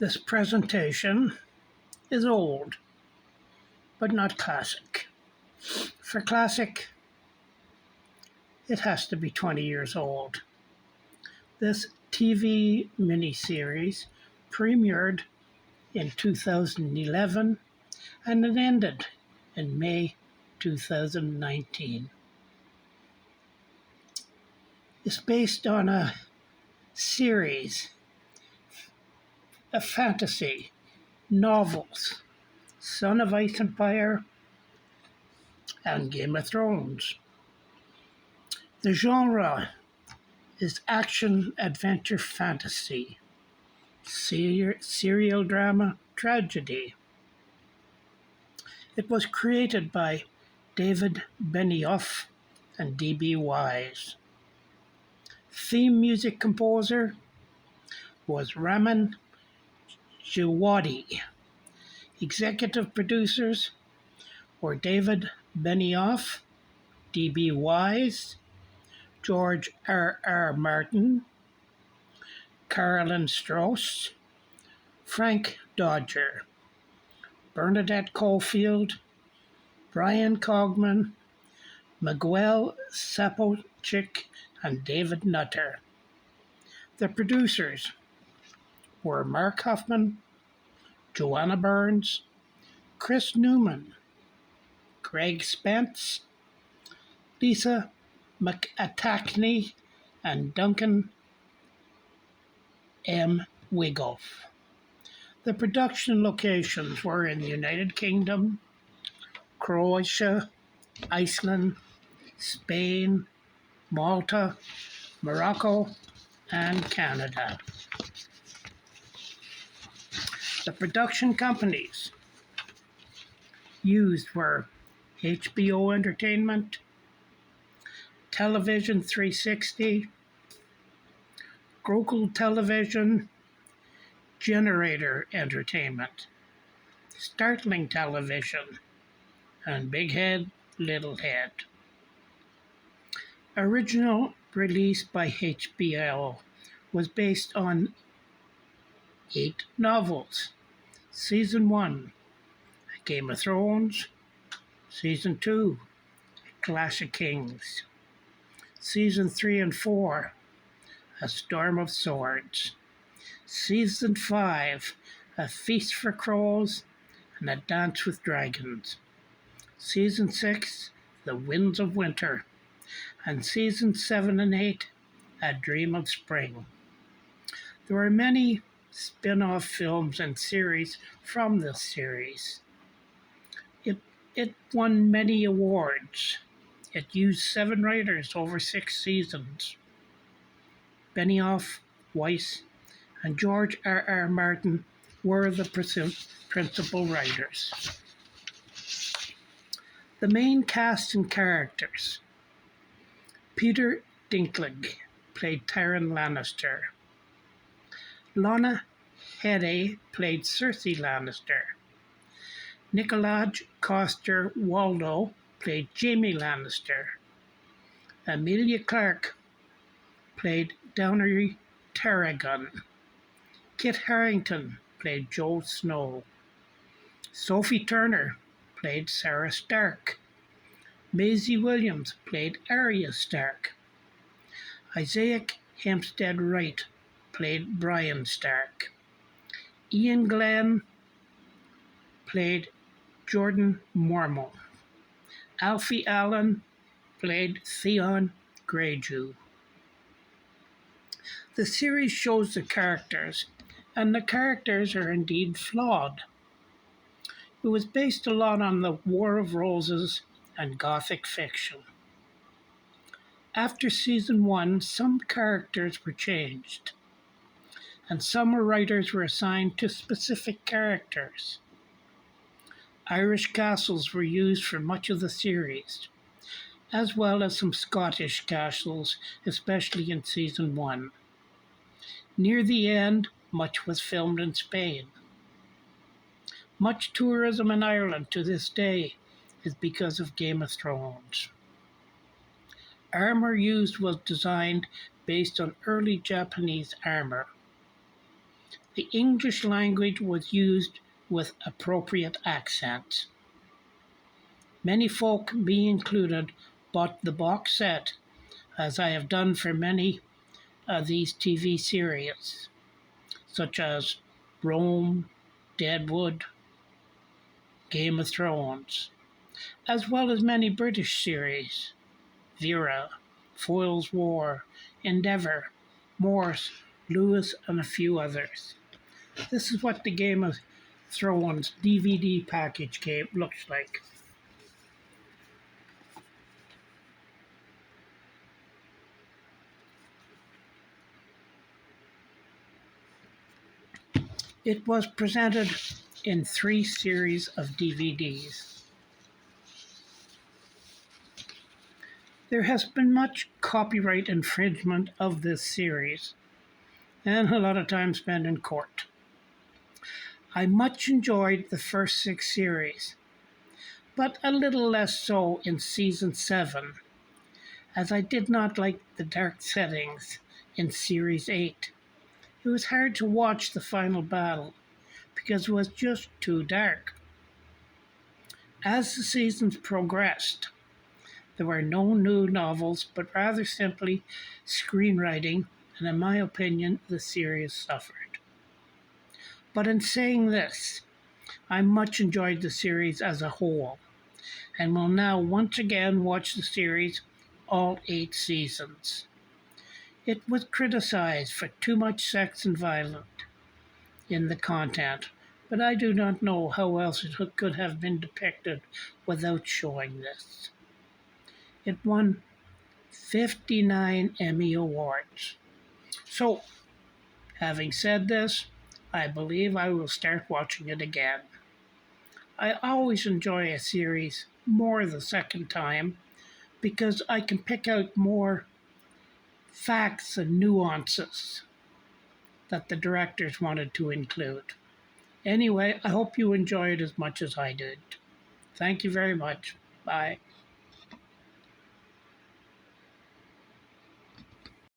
This presentation is old, but not classic. For classic, it has to be 20 years old. This TV miniseries premiered in 2011 and it ended in May 2019. It's based on a series of fantasy novels, Son of Ice and Fire and Game of Thrones. The genre is action, adventure, fantasy, serial drama, tragedy. It was created by David Benioff and D.B. Wise. Theme music composer was Raman Djawadi. Executive producers were David Benioff, D.B. Wise, George R. Martin, Carolyn Strauss, Frank Dodger, Bernadette Caulfield, Brian Cogman, Miguel Sapochnik, and David Nutter. The producers were Mark Huffman, Joanna Burns, Chris Newman, Greg Spence, Lisa McAtackney, and Duncan M. Wigoff. The production locations were in the United Kingdom, Croatia, Iceland, Spain, Malta, Morocco, and Canada. The production companies used were HBO Entertainment, Television 360, Gokul Television, Generator Entertainment, Startling Television, and Big Head, Little Head. Original release by HBO was based on 8 novels. Season 1, Game of Thrones. Season 2, Clash of Kings. Season 3 and 4, A Storm of Swords. Season 5, A Feast for Crows and A Dance with Dragons. Season 6, The Winds of Winter. And Season 7 and 8, A Dream of Spring. There were many spin-off films and series from this series. It won many awards. It used 7 writers over 6 seasons. Benioff, Weiss, and George R. Martin were the principal writers. The main cast and characters. Peter Dinklage played Tyrion Lannister. Lana Headey played Cersei Lannister. Nicolaj Coster-Waldau played Jaime Lannister. Emilia Clarke played Daenerys Targaryen. Kit Harington played Jon Snow. Sophie Turner played Sarah Stark. Maisie Williams played Arya Stark. Isaiah Hempstead Wright played Brian Stark. Ian Glenn played Jordan Mormont. Alfie Allen played Theon Greyjoy. The series shows the characters, and the characters are indeed flawed. It was based a lot on the War of Roses and Gothic fiction. After season 1, some characters were changed, and some writers were assigned to specific characters. Irish castles were used for much of the series, as well as some Scottish castles, especially in season 1. Near the end, much was filmed in Spain. Much tourism in Ireland to this day is because of Game of Thrones. Armor used was designed based on early Japanese armor. The English language was used with appropriate accents. Many folk, me included, bought the box set, as I have done for many of these TV series, such as Rome, Deadwood, Game of Thrones, as well as many British series, Vera, Foyle's War, Endeavour, Morse, Lewis, and a few others. This is what the Game of Thrones DVD package looks like. It was presented in 3 series of DVDs. There has been much copyright infringement of this series, and a lot of time spent in court. I much enjoyed the first 6 series, but a little less so in season 7, as I did not like the dark settings in series 8. It was hard to watch the final battle because it was just too dark. As the seasons progressed, there were no new novels, but rather simply screenwriting, and in my opinion, the series suffered. But in saying this, I much enjoyed the series as a whole, and will now once again watch the series all 8 seasons. It was criticized for too much sex and violence in the content, but I do not know how else it could have been depicted without showing this. It won 59 Emmy Awards. So, having said this, I believe I will start watching it again. I always enjoy a series more the second time because I can pick out more facts and nuances that the directors wanted to include. Anyway, I hope you enjoy it as much as I did. Thank you very much. Bye.